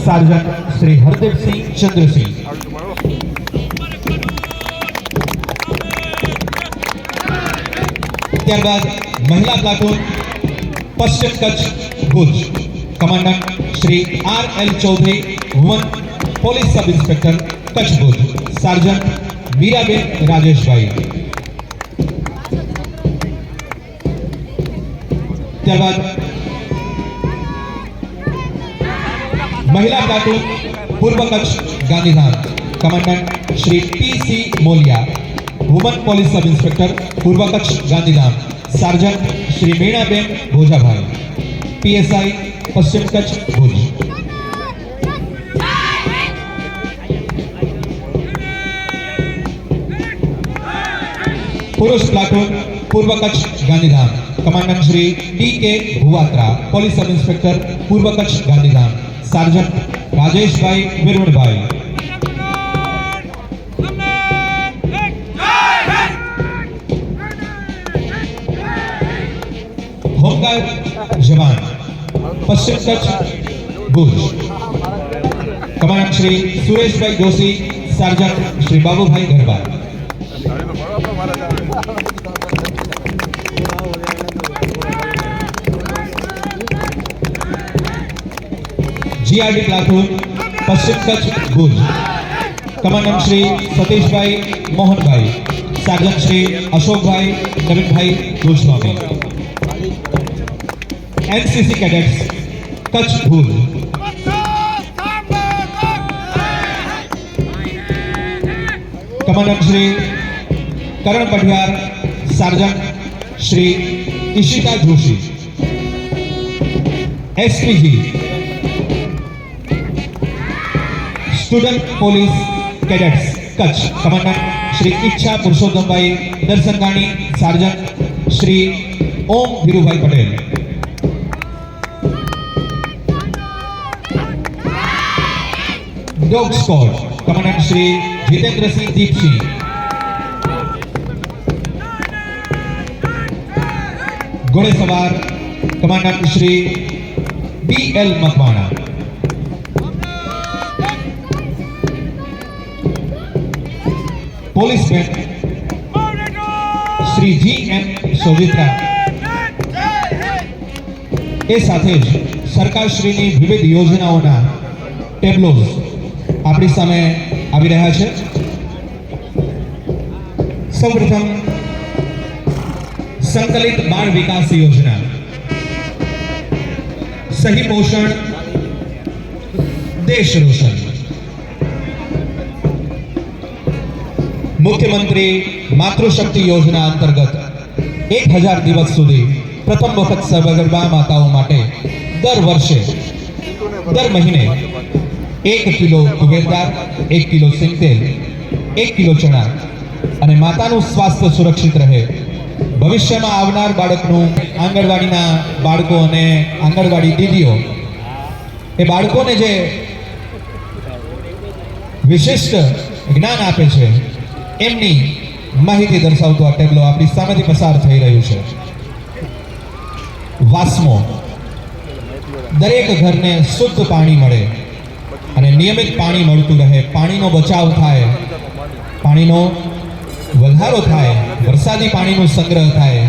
Surgeon Shri Hardev Singh Chandrasinh. त्यारबाद महिला platoon पश्चिम Kutch Bhuj commandant Shri RL Chaudhary woman police sub inspector Kutch Bhuj sergeant Meeraben Rajesh bhai. त्यारबाद महिला प्लाटून पूर्व Kutch Gandhidham commandant Shri PC Moliya woman police sub inspector पूर्व कच्छ गांधीधाम सार्जन श्री मीणाबेन भोजाभाई PSI पश्चिम कच्छ भुज। पुरुष प्लाटून पूर्व Kutch Gandhidham commandant Shri DK Bhuvatra police sub inspector पूर्व कच्छ गांधीधाम सार्जन राजेश भाई विरुण भाई। होमगार्ड जवान पश्चिम Kutch Bhuj commandant Shri Suresh bhai Joshi sergeant Shri Babu bhai Garba. GRD platoon पश्चिम Kutch Bhuj commandant Shri Satish bhai Mohan bhai sergeant Shri Ashok bhai Naveen bhai Goswami. NCC cadets Kutch Bhuj commandant Shri Karan Patiyar sergeant Shri Ishita Joshi. SPG student police cadets Kutch commandant Shri Ichchha Purushottam bhai Darshangani sergeant Shri Om Dhirubhai Patel. Dog squad commandant Shri Jitendra Singh Deep Singh. Ghodeswar commandant Shri BL Makwana. Police band Shri GM सोवित्रा ए साथे सरकारश्रीनी विविध योजनाओना टेब्लोज આપણી સામે આવી રહ્યા છે। સૌપ્રથમ સંકલિત બાળ વિકાસ યોજના સહી પોષણ દેશ રોશન મુખ્યમંત્રી માતૃશક્તિ યોજના અંતર્ગત 1000 દિવસ સુધી પ્રથમ વખત સગર્ભા માતાઓ માટે દર વર્ષે દર મહિને 1 કિલો તુવેર દાળ 1 કિલો સિંગ તેલ 1 કિલો ચણા અને માતાનું સ્વાસ્થ્ય સુરક્ષિત રહે ભવિષ્યમાં આવનાર બાળકનું આંગણવાડીના બાળકો અને આંગણવાડી દીદીઓ એ બાળકોને જે વિશિષ્ટ જ્ઞાન આપે છે એમની માહિતી દર્શાવતો આ ટેબ્લો આપણી સામેથી પસાર થઈ રહ્યું છે। વાસ્મો દરેક ઘરને શુદ્ધ પાણી મળે અને નિયમિત પાણી મળતું રહે પાણીનો બચાવ થાય પાણીનો વધારો થાય વરસાદી પાણીનો સંગ્રહ થાય